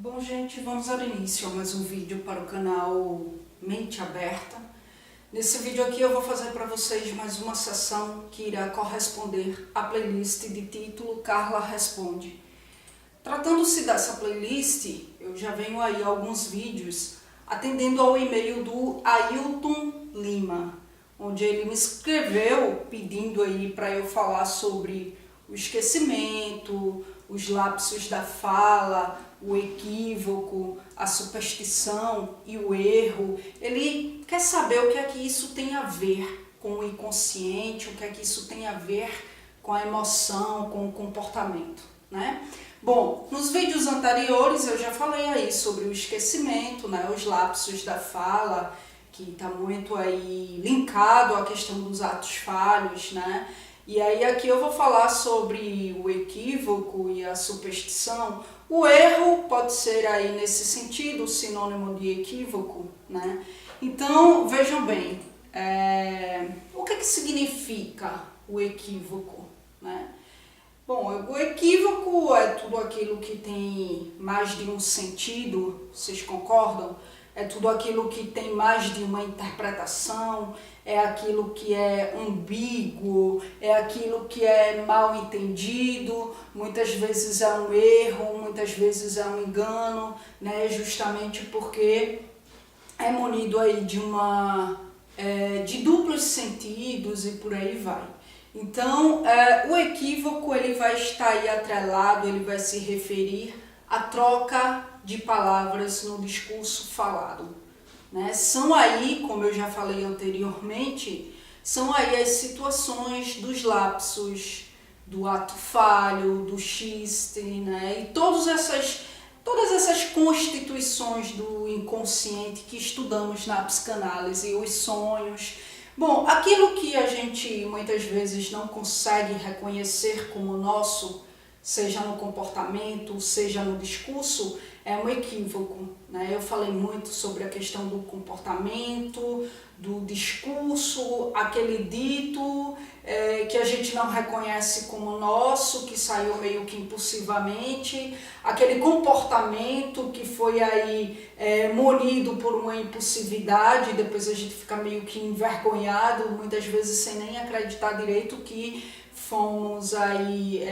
Bom, gente, vamos dar início a mais um vídeo para o canal Mente Aberta. Nesse vídeo aqui eu vou fazer para vocês mais uma sessão que irá corresponder à playlist de título Carla Responde. Tratando-se dessa playlist, eu já venho aí alguns vídeos atendendo ao e-mail do Ailton Lima, onde ele me escreveu pedindo aí para eu falar sobre o esquecimento, os lapsos da fala, o equívoco, a superstição e o erro. Ele quer saber o que é que isso tem a ver com o inconsciente, o que é que isso tem a ver com a emoção, com o comportamento, né? Bom, nos vídeos anteriores eu já falei aí sobre o esquecimento, né, os lapsos da fala, que está muito aí linkado à questão dos atos falhos, né? E aí aqui eu vou falar sobre o equívoco e a superstição. O erro pode ser aí nesse sentido sinônimo de equívoco, né? Então, vejam bem, o que significa o equívoco, né? Bom, o equívoco é tudo aquilo que tem mais de um sentido, vocês concordam? É tudo aquilo que tem mais de uma interpretação, é aquilo que é ambíguo, é aquilo que é mal entendido, muitas vezes é um erro, muitas vezes é um engano, né? Justamente porque é munido aí de duplos sentidos e por aí vai. Então, o equívoco ele vai estar aí atrelado, ele vai se referir à troca de palavras no discurso falado, né? São aí, como eu já falei anteriormente, são aí as situações dos lapsos, do ato falho, do xiste, né? E todas essas constituições do inconsciente que estudamos na psicanálise, os sonhos. Bom, aquilo que a gente muitas vezes não consegue reconhecer como nosso, seja no comportamento, seja no discurso, é um equívoco, né? Eu falei muito sobre a questão do comportamento, do discurso, aquele dito que a gente não reconhece como nosso, que saiu meio que impulsivamente, aquele comportamento que foi aí munido por uma impulsividade, depois a gente fica meio que envergonhado, muitas vezes sem nem acreditar direito que fomos aí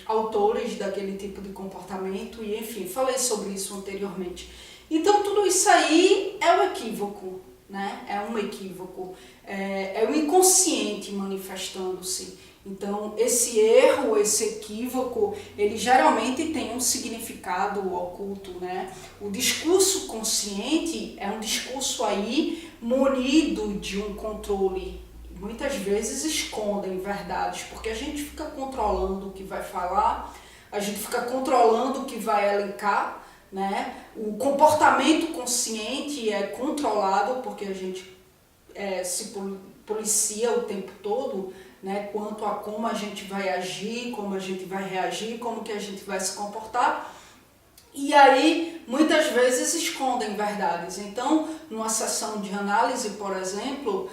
autores daquele tipo de comportamento e enfim, falei sobre isso anteriormente. Então tudo isso aí é um equívoco, né? É um equívoco, é o inconsciente manifestando-se. Então esse erro, esse equívoco, ele geralmente tem um significado oculto, né? O discurso consciente é um discurso aí munido de um controle. Muitas vezes escondem verdades, porque a gente fica controlando o que vai falar, a gente fica controlando o que vai elencar, né? O comportamento consciente é controlado, porque a gente se policia o tempo todo, né? Quanto a como a gente vai agir, como a gente vai reagir, como que a gente vai se comportar. E aí, muitas vezes escondem verdades. Então, numa sessão de análise, por exemplo,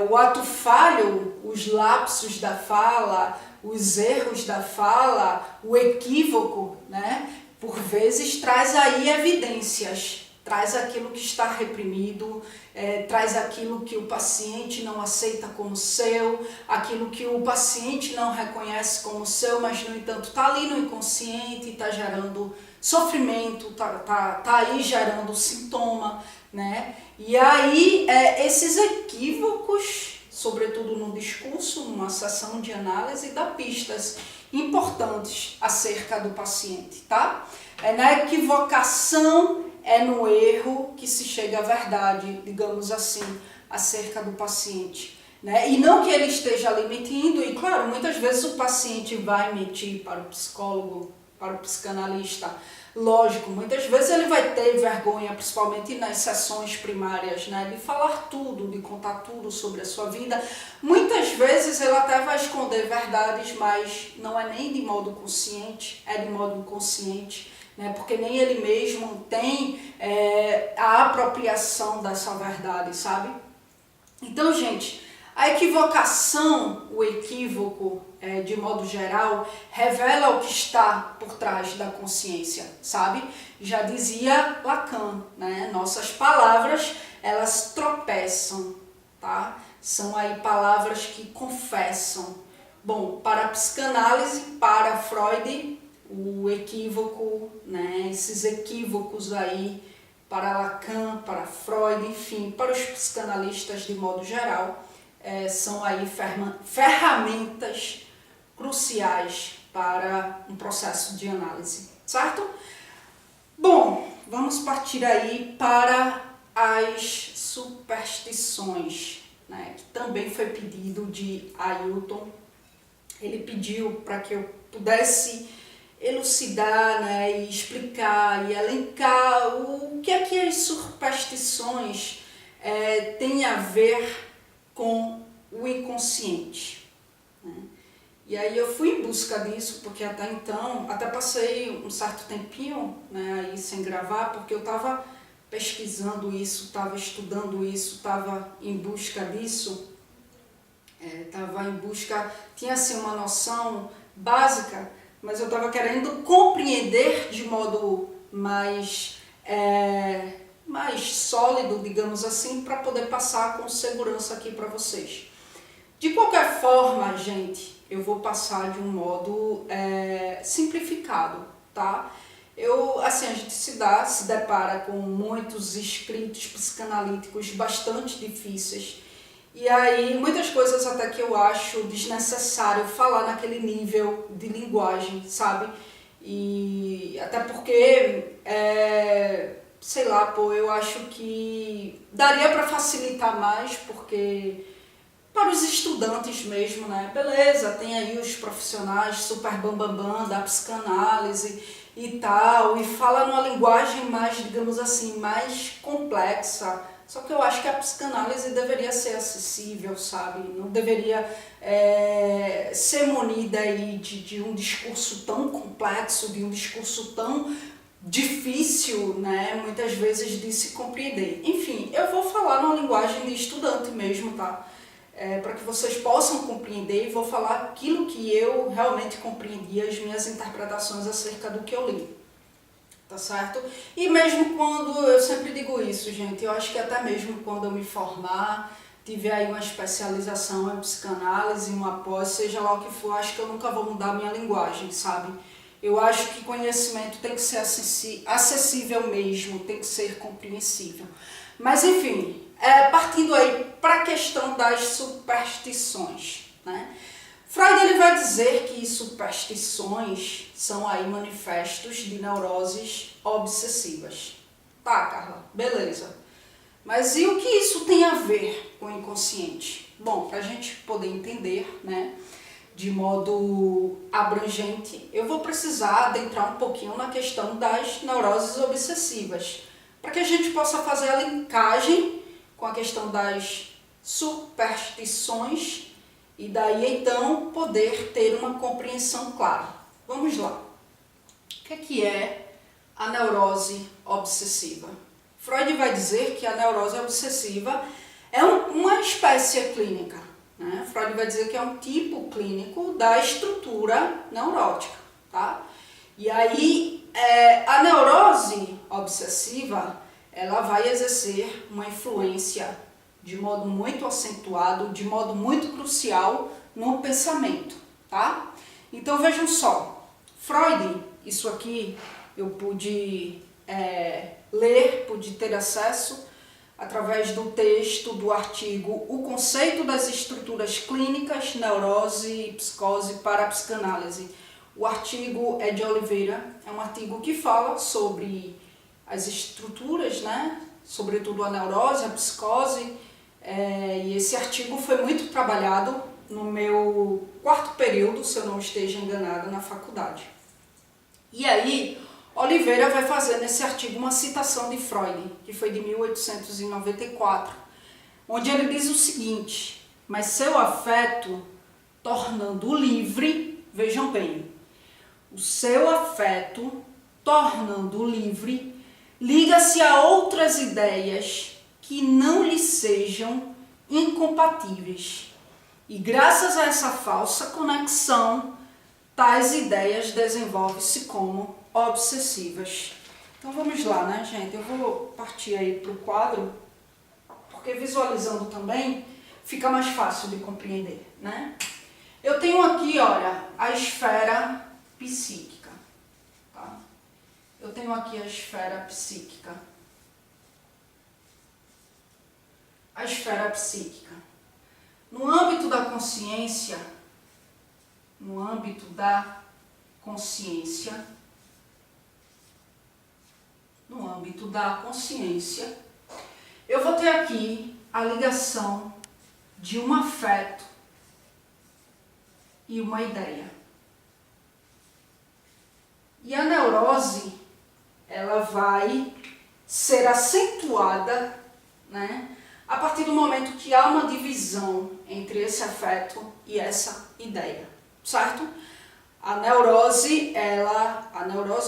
o ato falho, os lapsos da fala, os erros da fala, o equívoco, né? Por vezes traz aí evidências, traz aquilo que está reprimido, traz aquilo que o paciente não aceita como seu, aquilo que o paciente não reconhece como seu, mas no entanto está ali no inconsciente, está gerando sofrimento, tá aí gerando sintoma, né? E aí esses equívocos, sobretudo no discurso, numa sessão de análise, dá pistas importantes acerca do paciente, tá? Na equivocação, é no erro que se chega à verdade, digamos assim, acerca do paciente, né? E não que ele esteja ali mentindo, e claro, muitas vezes o paciente vai mentir para o psicólogo, para o psicanalista. Lógico, muitas vezes ele vai ter vergonha, principalmente nas sessões primárias, né? De falar tudo, de contar tudo sobre a sua vida. Muitas vezes ele até vai esconder verdades, mas não é nem de modo consciente, é de modo inconsciente, né? Porque nem ele mesmo tem a apropriação dessa verdade, sabe? Então, gente, A equivocação, o equívoco, de modo geral, revela o que está por trás da consciência, sabe? Já dizia Lacan, né? Nossas palavras, elas tropeçam, tá? São aí palavras que confessam. Bom, para a psicanálise, para Freud, o equívoco, né? Esses equívocos aí, para Lacan, para Freud, enfim, para os psicanalistas de modo geral, são aí ferramentas cruciais para um processo de análise, certo? Bom, vamos partir aí para as superstições, né, que também foi pedido de Ailton. Ele pediu para que eu pudesse elucidar, né, e explicar e elencar o que é que as superstições têm a ver com o inconsciente, né? E aí eu fui em busca disso, porque até então, até passei um certo tempinho, né, aí sem gravar, porque eu estava pesquisando isso, estava estudando isso, estava em busca disso, tinha assim uma noção básica, mas eu estava querendo compreender de modo mais sólido, digamos assim, para poder passar com segurança aqui para vocês. De qualquer forma, gente, eu vou passar de um modo simplificado, tá? A gente se depara com muitos escritos psicanalíticos bastante difíceis, e aí muitas coisas até que eu acho desnecessário falar naquele nível de linguagem, sabe? E até porque, sei lá, eu acho que daria para facilitar mais, porque para os estudantes mesmo, né? Beleza, tem aí os profissionais super bambambam da psicanálise e tal, e fala numa linguagem mais, digamos assim, mais complexa. Só que eu acho que a psicanálise deveria ser acessível, sabe? Não deveria ser munida aí de um discurso tão complexo, de um discurso tão difícil, né? Muitas vezes de se compreender. Enfim, eu vou falar numa linguagem de estudante mesmo, tá? Para que vocês possam compreender, e vou falar aquilo que eu realmente compreendi, as minhas interpretações acerca do que eu li, tá certo? E mesmo quando, eu sempre digo isso, gente, eu acho que até mesmo quando eu me formar, tiver aí uma especialização em psicanálise, uma pós, seja lá o que for, acho que eu nunca vou mudar a minha linguagem, sabe? Eu acho que conhecimento tem que ser acessível mesmo, tem que ser compreensível. Mas enfim, partindo aí para a questão das superstições, né? Freud ele vai dizer que superstições são aí manifestos de neuroses obsessivas. Tá, Carla, beleza. Mas e o que isso tem a ver com o inconsciente? Bom, para a gente poder entender, né, de modo abrangente, eu vou precisar adentrar um pouquinho na questão das neuroses obsessivas, para que a gente possa fazer a linkagem com a questão das superstições e daí então poder ter uma compreensão clara. Vamos lá. O que é a neurose obsessiva? Freud vai dizer que a neurose obsessiva é uma espécie clínica, né? Freud vai dizer que é um tipo clínico da estrutura neurótica, tá? E aí a neurose obsessiva ela vai exercer uma influência de modo muito acentuado, de modo muito crucial no pensamento, tá? Então vejam só, Freud, isso aqui eu pude ler, pude ter acesso através do texto, do artigo O Conceito das Estruturas Clínicas, Neurose e Psicose para a Psicanálise. O artigo é de Oliveira, é um artigo que fala sobre as estruturas, né? Sobretudo a neurose, a psicose, e esse artigo foi muito trabalhado no meu quarto período, se eu não esteja enganada, na faculdade. E aí, Oliveira vai fazer nesse artigo uma citação de Freud, que foi de 1894, onde ele diz o seguinte: mas seu afeto, tornando-o livre, vejam bem, o seu afeto, tornando-o livre, liga-se a outras ideias que não lhe sejam incompatíveis. E graças a essa falsa conexão, tais ideias desenvolvem-se como obsessivas. Então vamos lá, né, gente? Eu vou partir aí para o quadro, porque visualizando também fica mais fácil de compreender, né? Eu tenho aqui, olha, a esfera psíquica, tá? Eu tenho aqui a esfera psíquica. A esfera psíquica. No âmbito da consciência, eu vou ter aqui a ligação de um afeto e uma ideia. E a neurose, ela vai ser acentuada, né, a partir do momento que há uma divisão entre esse afeto e essa ideia, certo? A neurose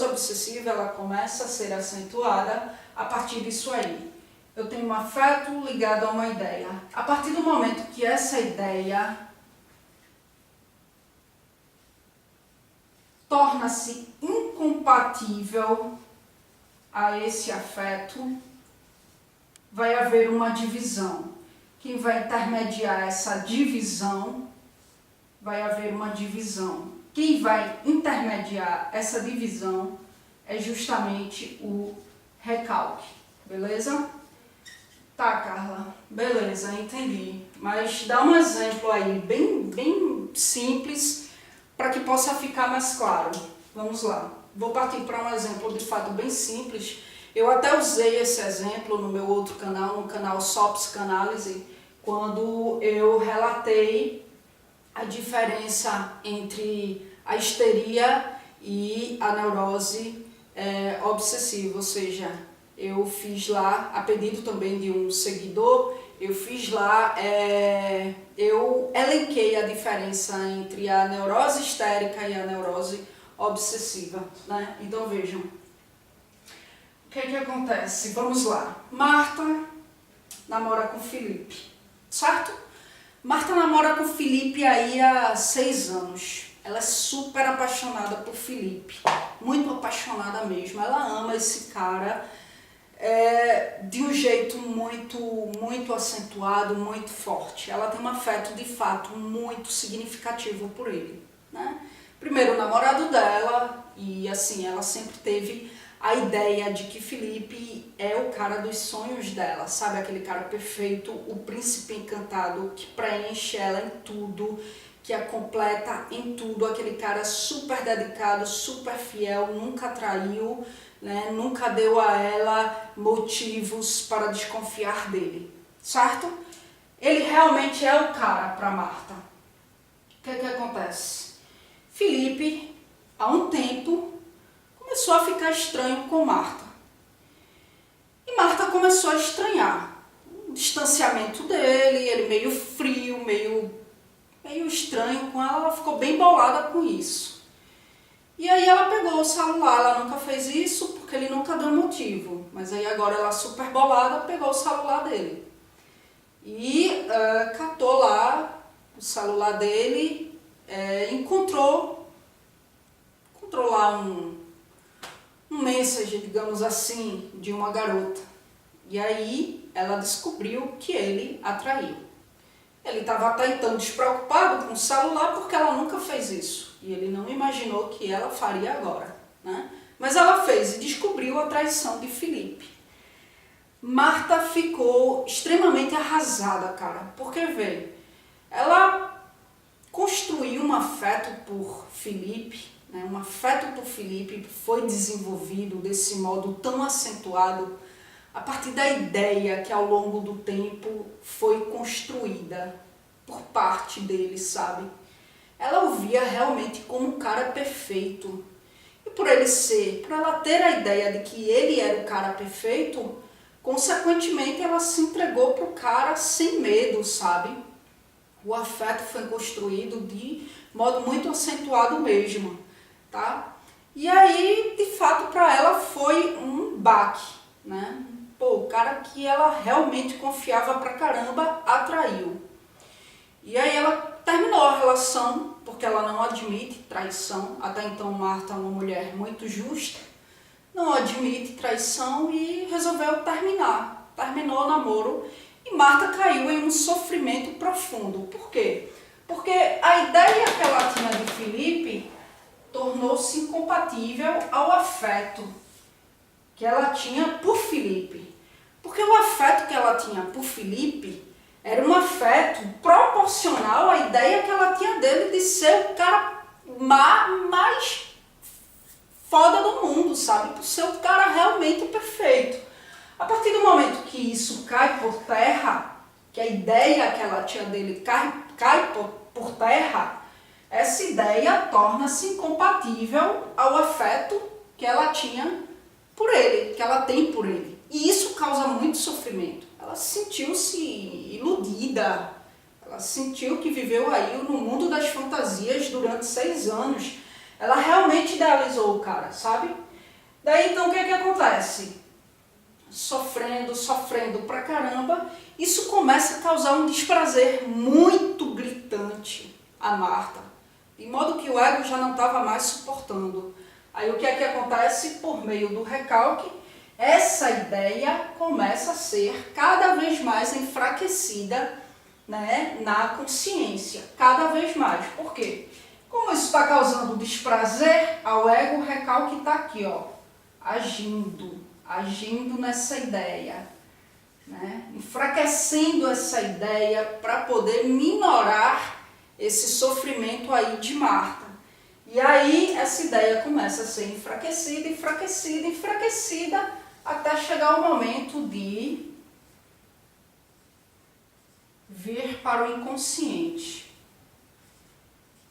obsessiva, ela começa a ser acentuada a partir disso aí. Eu tenho um afeto ligado a uma ideia. A partir do momento que essa ideia torna-se incompatível a esse afeto, vai haver uma divisão. Quem vai intermediar essa divisão, vai haver uma divisão. Quem vai intermediar essa divisão é justamente o recalque, beleza? Tá, Carla, beleza, entendi. Mas dá um exemplo aí, bem simples, para que possa ficar mais claro. Vamos lá. Vou partir para um exemplo de fato bem simples. Eu até usei esse exemplo no meu outro canal, no canal Só Psicanálise, quando eu relatei a diferença entre a histeria e a neurose obsessiva, ou seja, eu fiz lá, a pedido também de um seguidor, eu fiz lá, eu elenquei a diferença entre a neurose histérica e a neurose obsessiva, né? Então vejam, o que acontece? Vamos lá. Marta namora com Felipe, certo? Marta namora com Felipe aí há 6 anos. Ela é super apaixonada por Felipe, muito apaixonada mesmo. Ela ama esse cara de um jeito muito acentuado, muito forte. Ela tem um afeto de fato muito significativo por ele, né? Primeiro namorado dela, e assim, ela sempre teve a ideia de que Felipe é o cara dos sonhos dela, sabe? Aquele cara perfeito, o príncipe encantado que preenche ela em tudo, que a completa em tudo, aquele cara super dedicado, super fiel, nunca traiu, né? Nunca deu a ela motivos para desconfiar dele, certo? Ele realmente é o cara para Marta. O que acontece? Felipe, há um tempo, começou a ficar estranho com Marta. E Marta começou a estranhar o distanciamento dele, ele meio frio, meio estranho com ela, ela ficou bem bolada com isso. E aí ela pegou o celular, ela nunca fez isso porque ele nunca deu motivo, mas aí agora ela super bolada pegou o celular dele. E catou lá o celular dele, encontrou lá um message, digamos assim, de uma garota. E aí ela descobriu que ele a traiu. Ele estava até então despreocupado com o celular porque ela nunca fez isso. E ele não imaginou que ela faria agora, né? Mas ela fez e descobriu a traição de Felipe. Marta ficou extremamente arrasada, cara. Porque, vê, ela construiu um afeto por Felipe, né? Um afeto por Felipe foi desenvolvido desse modo tão acentuado a partir da ideia que ao longo do tempo foi construída por parte dele, sabe? Ela o via realmente como um cara perfeito. E por ela ter a ideia de que ele era o cara perfeito, consequentemente ela se entregou pro cara sem medo, sabe? O afeto foi construído de modo muito acentuado mesmo, tá? E aí, de fato, para ela foi um baque, né? Pô, o cara cara que ela realmente confiava pra caramba atraiu. E aí ela terminou a relação, porque ela não admite traição. Até então Marta é uma mulher muito justa, não admite traição e resolveu terminar. Terminou o namoro e Marta caiu em um sofrimento profundo. Por quê? Porque a ideia que ela tinha de Felipe tornou-se incompatível ao afeto que ela tinha por Felipe. Porque o afeto que ela tinha por Felipe era um afeto proporcional à ideia que ela tinha dele de ser o cara mais foda do mundo, sabe? Por ser o cara realmente perfeito. A partir do momento que isso cai por terra, que a ideia que ela tinha dele cai por terra, essa ideia torna-se incompatível ao afeto que ela tinha por ele, que ela tem por ele. E isso causa muito sofrimento. Ela sentiu-se iludida, ela sentiu que viveu aí no mundo das fantasias durante 6 anos. Ela realmente idealizou o cara, sabe? Daí então o que acontece? Sofrendo pra caramba, isso começa a causar um desprazer muito gritante a Marta, de modo que o ego já não estava mais suportando. Aí o que acontece? Por meio do recalque, essa ideia começa a ser cada vez mais enfraquecida, né, na consciência, cada vez mais. Por quê? Como isso está causando desprazer ao ego, o recalque está aqui, ó, agindo nessa ideia, né, enfraquecendo essa ideia para poder minorar esse sofrimento aí de Marta. E aí essa ideia começa a ser enfraquecida, até chegar o momento de vir para o inconsciente.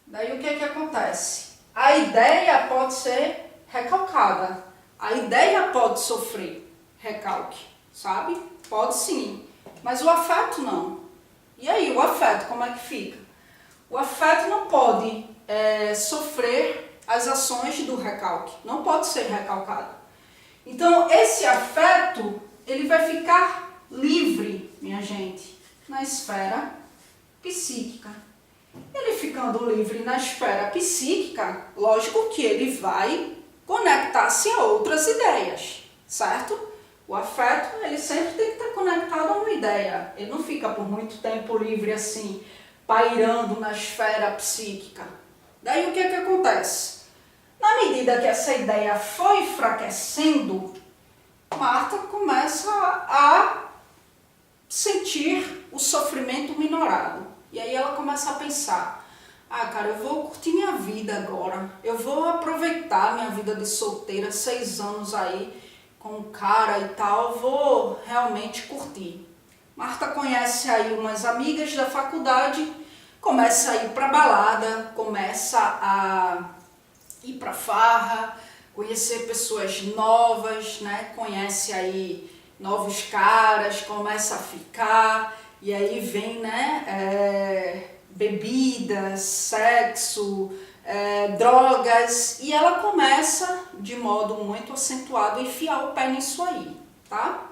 Daí o que acontece? A ideia pode ser recalcada, a ideia pode sofrer recalque, sabe? Pode sim, mas o afeto não. E aí o afeto como é que fica? O afeto não pode sofrer as ações do recalque, não pode ser recalcado. Então esse afeto, ele vai ficar livre, minha gente, na esfera psíquica. Ele ficando livre na esfera psíquica, lógico que ele vai conectar-se a outras ideias, certo? O afeto, ele sempre tem que estar conectado a uma ideia, ele não fica por muito tempo livre assim, pairando na esfera psíquica. Daí o que acontece? Na medida que essa ideia foi enfraquecendo, Marta começa a sentir o sofrimento minorado. E aí ela começa a pensar, cara, eu vou curtir minha vida agora, eu vou aproveitar minha vida de solteira, 6 anos aí com um cara e tal, vou realmente curtir. Marta conhece aí umas amigas da faculdade, começa a ir pra balada, começa a ir pra farra, conhecer pessoas novas, né? Conhece aí novos caras, começa a ficar, e aí vem, né, bebidas, sexo, drogas, e ela começa, de modo muito acentuado, a enfiar o pé nisso aí, tá?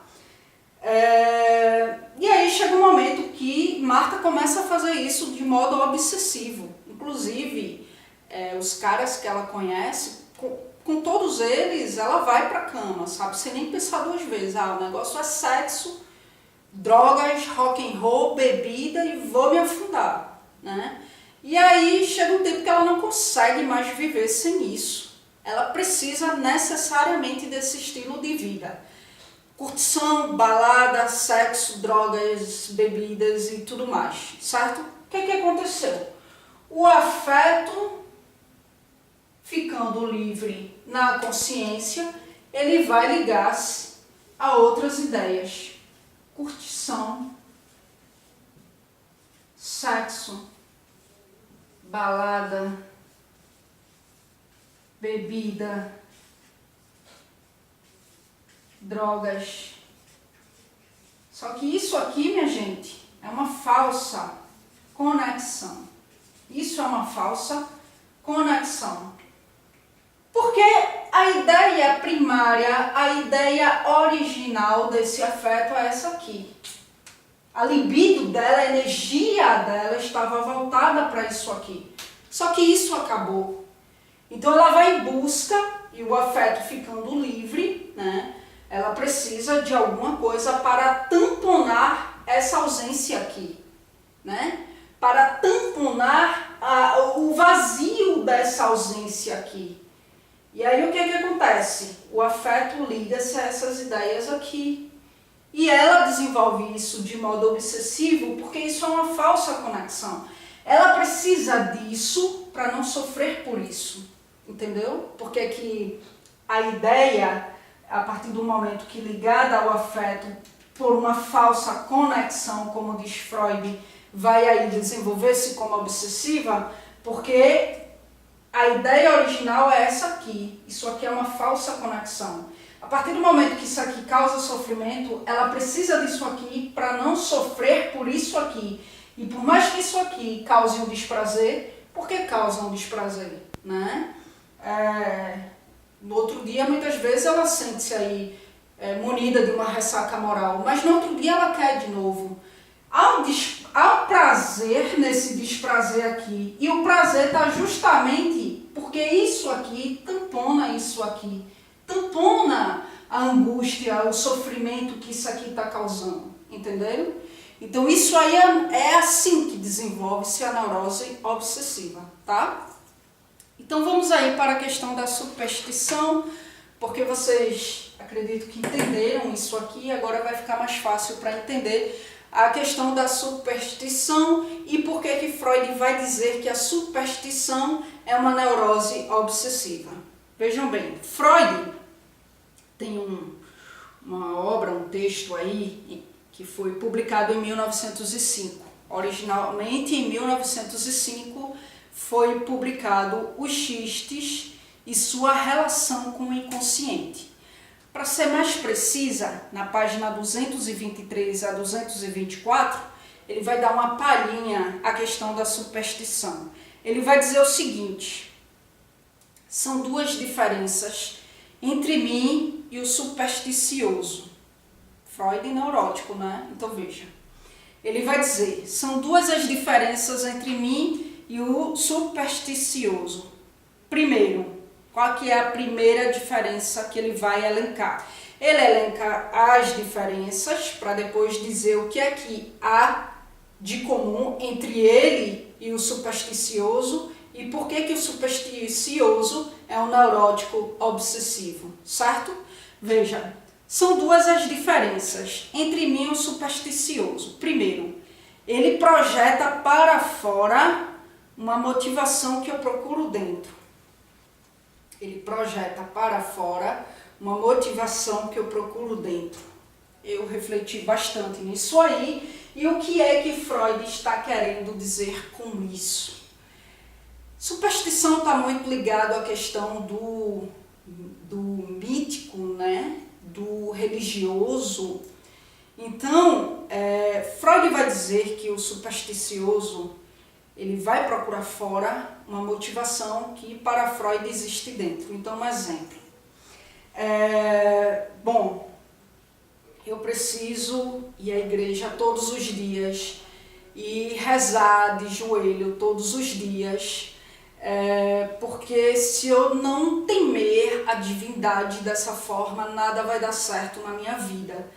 E aí chega um momento que Marta começa a fazer isso de modo obsessivo. Inclusive, os caras que ela conhece, com todos eles, ela vai pra cama, sabe? Sem nem pensar 2 vezes. O negócio é sexo, drogas, rock and roll, bebida e vou me afundar, né? E aí chega um tempo que ela não consegue mais viver sem isso. Ela precisa necessariamente desse estilo de vida. Curtição, balada, sexo, drogas, bebidas e tudo mais, certo? O que aconteceu? O afeto, ficando livre na consciência, ele vai ligar-se a outras ideias. Curtição, sexo, balada, bebida, drogas. Só que isso aqui, minha gente, é uma falsa conexão. Isso é uma falsa conexão. Porque a ideia primária, a ideia original desse afeto é essa aqui. A libido dela, a energia dela estava voltada para isso aqui. Só que isso acabou. Então ela vai em busca, e o afeto ficando livre, né? Ela precisa de alguma coisa para tamponar essa ausência aqui, né? Para tamponar o vazio dessa ausência aqui. E aí o que acontece? O afeto liga-se a essas ideias aqui. E ela desenvolve isso de modo obsessivo porque isso é uma falsa conexão. Ela precisa disso para não sofrer por isso. Entendeu? Porque que a ideia, a partir do momento que ligada ao afeto por uma falsa conexão, como diz Freud, vai aí desenvolver-se como obsessiva, porque a ideia original é essa aqui. Isso aqui é uma falsa conexão. A partir do momento que isso aqui causa sofrimento, ela precisa disso aqui para não sofrer por isso aqui. E por mais que isso aqui cause um desprazer, por que causa um desprazer? Né? No outro dia, muitas vezes, ela sente-se aí munida de uma ressaca moral, mas no outro dia ela quer de novo. Há um prazer nesse desprazer aqui, e o prazer está justamente porque isso aqui tampona isso aqui, tampona a angústia, o sofrimento que isso aqui está causando, entenderam? Então isso aí é assim que desenvolve-se a neurose obsessiva, tá? Então vamos aí para a questão da superstição, porque vocês acredito que entenderam isso aqui, agora vai ficar mais fácil para entender a questão da superstição e por que Freud vai dizer que a superstição é uma neurose obsessiva. Vejam bem, Freud tem uma obra, um texto aí que foi publicado em 1905. Originalmente em 1905 foi publicado Os Xistes e sua relação com o inconsciente. Para ser mais precisa, na página 223 a 224, ele vai dar uma palhinha à questão da superstição. Ele vai dizer o seguinte: são duas diferenças entre mim e o supersticioso. Freud neurótico, né? Então veja. Ele vai dizer, são duas as diferenças entre mim e o supersticioso. Primeiro, qual que é a primeira diferença que ele vai elencar? Ele elenca as diferenças para depois dizer o que é que há de comum entre ele e o supersticioso e por que o supersticioso é um neurótico obsessivo, certo? Veja, são duas as diferenças entre mim e o supersticioso. Primeiro, ele projeta para fora uma motivação que eu procuro dentro. Ele projeta para fora uma motivação que eu procuro dentro. Eu refleti bastante nisso aí. E o que é que Freud está querendo dizer com isso? Superstição está muito ligado à questão do mítico, né? Do religioso. Então, Freud vai dizer que o supersticioso ele vai procurar fora uma motivação que para Freud existe dentro. Então, um exemplo. Bom, eu preciso ir à igreja todos os dias e rezar de joelho todos os dias, porque se eu não temer a divindade dessa forma, nada vai dar certo na minha vida.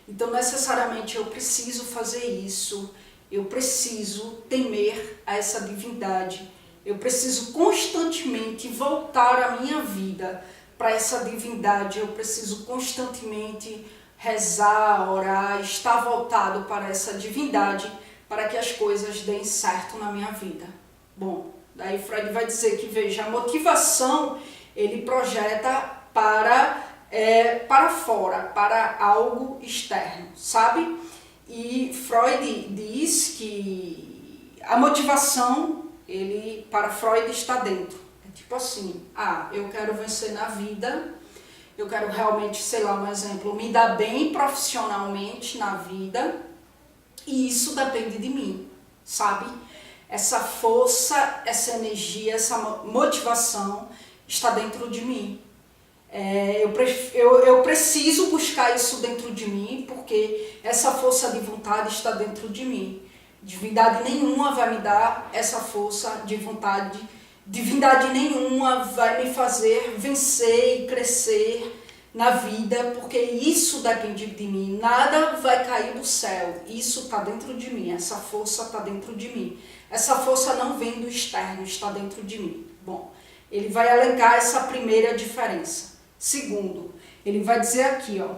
Então, necessariamente, eu preciso fazer isso. Eu preciso temer a essa divindade. Eu preciso constantemente voltar a minha vida para essa divindade. Eu preciso constantemente rezar, orar, estar voltado para essa divindade para que as coisas deem certo na minha vida. Bom, daí Freud vai dizer que, veja, a motivação ele projeta para fora, para algo externo, sabe? E Freud diz que a motivação, para Freud, está dentro. É tipo assim, eu quero vencer na vida, eu quero realmente, sei lá, um exemplo, me dar bem profissionalmente na vida, e isso depende de mim, sabe? Essa força, essa energia, essa motivação está dentro de mim. Eu preciso buscar isso dentro de mim, porque essa força de vontade está dentro de mim. Divindade nenhuma vai me dar essa força de vontade, divindade nenhuma vai me fazer vencer e crescer na vida, porque isso depende de mim. Nada vai cair do céu, isso está dentro de mim, essa força está dentro de mim. Essa força não vem do externo, está dentro de mim. Bom, ele vai elencar essa primeira diferença. Segundo, ele vai dizer aqui, ó,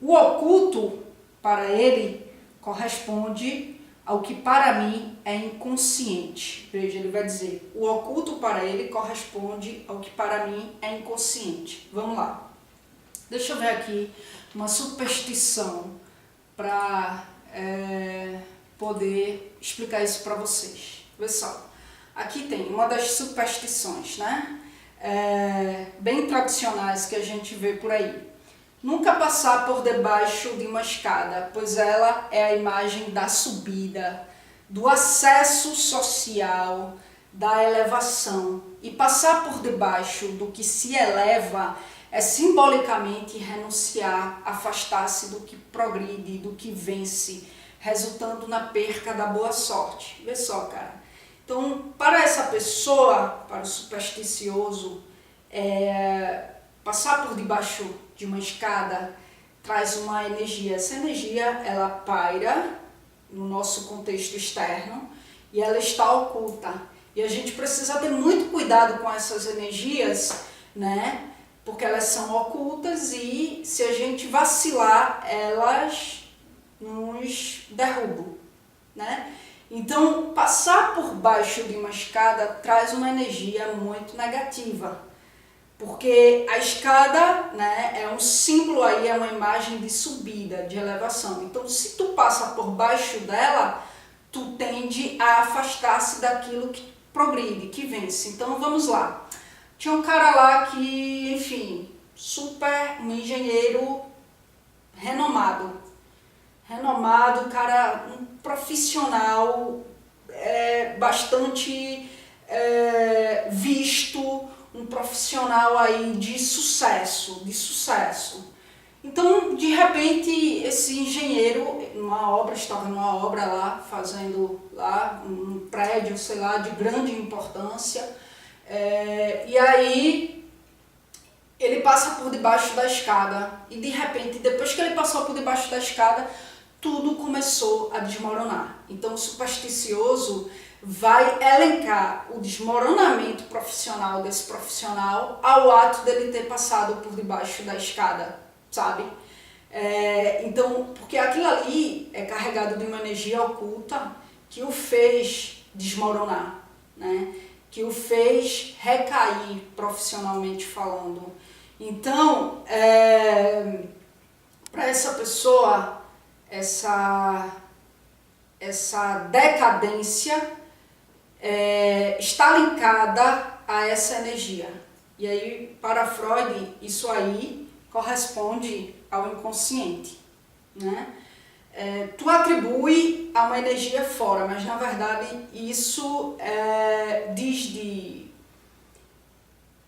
o oculto para ele corresponde ao que para mim é inconsciente. Veja, ele vai dizer, o oculto para ele corresponde ao que para mim é inconsciente. Vamos lá. Deixa eu ver aqui uma superstição para poder explicar isso para vocês. Vê só. Aqui tem uma das superstições, né? Bem tradicionais que a gente vê por aí. Nunca passar por debaixo de uma escada, pois ela é a imagem da subida, do acesso social, da elevação. E passar por debaixo do que se eleva é simbolicamente renunciar, afastar-se do que progride, do que vence, resultando na perca da boa sorte. Vê só, cara. Então, para essa pessoa, para o supersticioso, passar por debaixo de uma escada traz uma energia. Essa energia, ela paira no nosso contexto externo e ela está oculta. E a gente precisa ter muito cuidado com essas energias, né? Porque elas são ocultas e se a gente vacilar, elas nos derrubam, né? Então, passar por baixo de uma escada traz uma energia muito negativa, porque a escada, né, é um símbolo aí, é uma imagem de subida, de elevação. Então, se tu passa por baixo dela, tu tende a afastar-se daquilo que progride, que vence. Então, vamos lá. Tinha um cara lá que, enfim, um engenheiro renomado, cara, um profissional bastante visto, um profissional aí de sucesso. Então, de repente, esse engenheiro, estava numa obra lá, fazendo lá um prédio, sei lá, de grande importância, e aí ele passa por debaixo da escada e de repente, depois que ele passou por debaixo da escada, tudo começou a desmoronar. Então o supersticioso vai elencar o desmoronamento profissional desse profissional ao ato dele ter passado por debaixo da escada, sabe? Então, porque aquilo ali é carregado de uma energia oculta que o fez desmoronar, né? Que o fez recair profissionalmente falando. Então, para essa pessoa, essa decadência está linkada a essa energia. E aí, para Freud, isso aí corresponde ao inconsciente, né? Tu atribui a uma energia fora, mas na verdade isso diz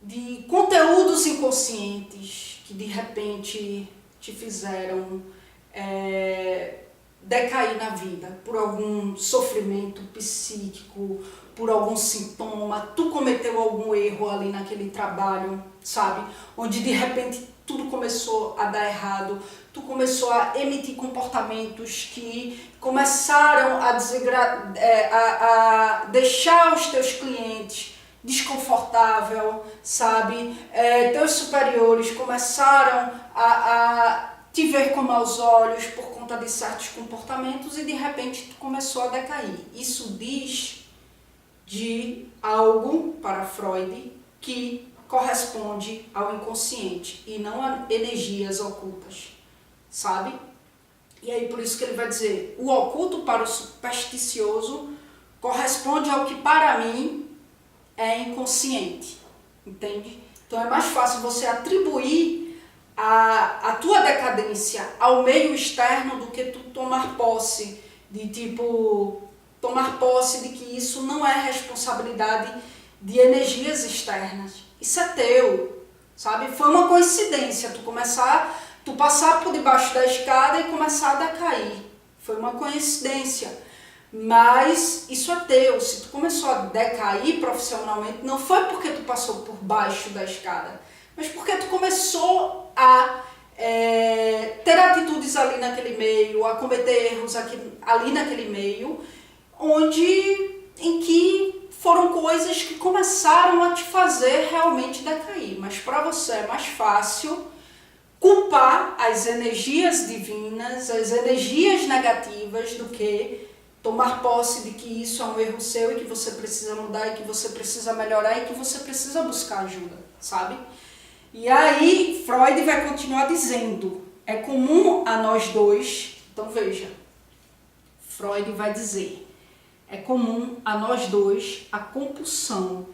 de conteúdos inconscientes que de repente te fizeram decair na vida por algum sofrimento psíquico, por algum sintoma, tu cometeu algum erro ali naquele trabalho, sabe? Onde de repente tudo começou a dar errado, tu começou a emitir comportamentos que começaram a deixar os teus clientes desconfortável, sabe? Teus superiores começaram a te ver com maus olhos por conta de certos comportamentos e de repente tu começou a decair. Isso diz de algo, para Freud, que corresponde ao inconsciente e não a energias ocultas, sabe? E aí por isso que ele vai dizer, o oculto para o supersticioso corresponde ao que para mim é inconsciente, entende? Então é mais fácil você atribuir a tua decadência ao meio externo do que tu tomar posse de que isso não é responsabilidade de energias externas. Isso é teu, sabe? Foi uma coincidência tu passar por debaixo da escada e começar a decair. Foi uma coincidência. Mas isso é teu. Se tu começou a decair profissionalmente, não foi porque tu passou por baixo da escada, mas porque tu começou a ter atitudes ali naquele meio, a cometer erros ali naquele meio, em que foram coisas que começaram a te fazer realmente decair. Mas para você é mais fácil culpar as energias divinas, as energias negativas, do que tomar posse de que isso é um erro seu e que você precisa mudar e que você precisa melhorar e que você precisa buscar ajuda, sabe? E aí Freud vai continuar dizendo, é comum a nós dois, então veja, Freud vai dizer, é comum a nós dois a compulsão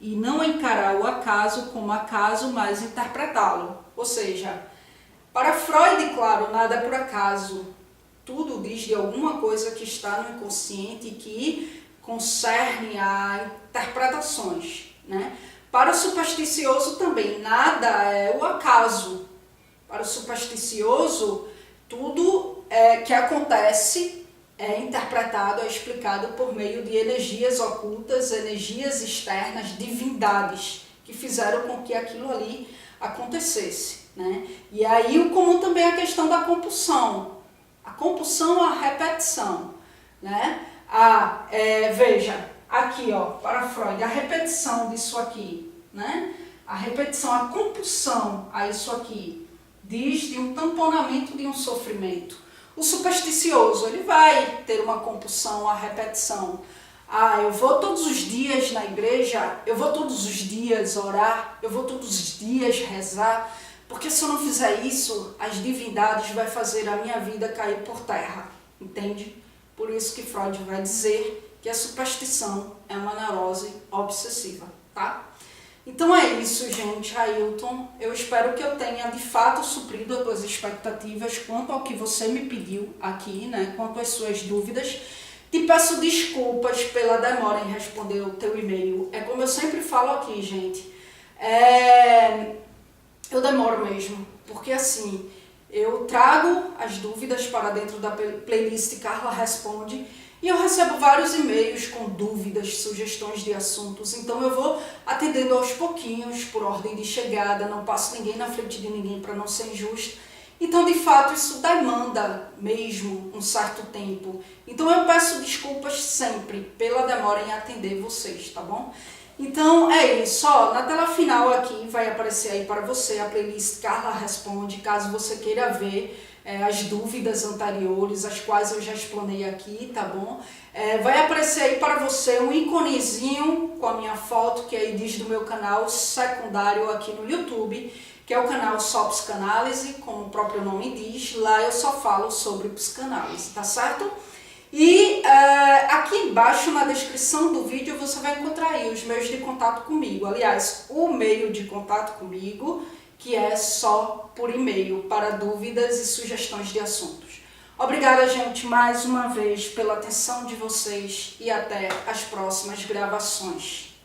e não encarar o acaso como acaso, mas interpretá-lo. Ou seja, para Freud, claro, nada é por acaso. Tudo diz de alguma coisa que está no inconsciente e que concerne a interpretações, né? Para o supersticioso também, nada é o acaso. Para o supersticioso, tudo que acontece é interpretado, é explicado por meio de energias ocultas, energias externas, divindades, que fizeram com que aquilo ali acontecesse, né? E aí o comum também é a questão da compulsão. A compulsão é a repetição, né? Veja, aqui, ó, para Freud, a repetição disso aqui, né? A repetição, a compulsão a isso aqui, diz de um tamponamento de um sofrimento. O supersticioso, ele vai ter uma compulsão, a repetição. Eu vou todos os dias na igreja, eu vou todos os dias orar, eu vou todos os dias rezar, porque se eu não fizer isso, as divindades vão fazer a minha vida cair por terra, entende? Por isso que Freud vai dizer que a superstição é uma neurose obsessiva, tá? Então é isso, gente, Ailton. Eu espero que eu tenha de fato suprido as tuas expectativas quanto ao que você me pediu aqui, né? Quanto às suas dúvidas. Te peço desculpas pela demora em responder o teu e-mail. É como eu sempre falo aqui, gente. Eu demoro mesmo, porque assim, eu trago as dúvidas para dentro da playlist Carla Responde e eu recebo vários e-mails com dúvidas, sugestões de assuntos, então eu vou atendendo aos pouquinhos, por ordem de chegada, não passo ninguém na frente de ninguém para não ser injusto. Então, de fato, isso demanda mesmo um certo tempo. Então, eu peço desculpas sempre pela demora em atender vocês, tá bom? Então, é isso. Ó, na tela final aqui vai aparecer aí para você a playlist Carla Responde, caso você queira ver as dúvidas anteriores, as quais eu já explanei aqui, tá bom? Vai aparecer aí para você um íconezinho com a minha foto, que aí diz do meu canal secundário aqui no YouTube, que é o canal Só Psicanálise, como o próprio nome diz. Lá eu só falo sobre psicanálise, tá certo? E aqui embaixo na descrição do vídeo você vai encontrar aí os meios de contato comigo. Aliás, o meio de contato comigo, que é só por e-mail, para dúvidas e sugestões de assuntos. Obrigada, gente, mais uma vez pela atenção de vocês e até as próximas gravações.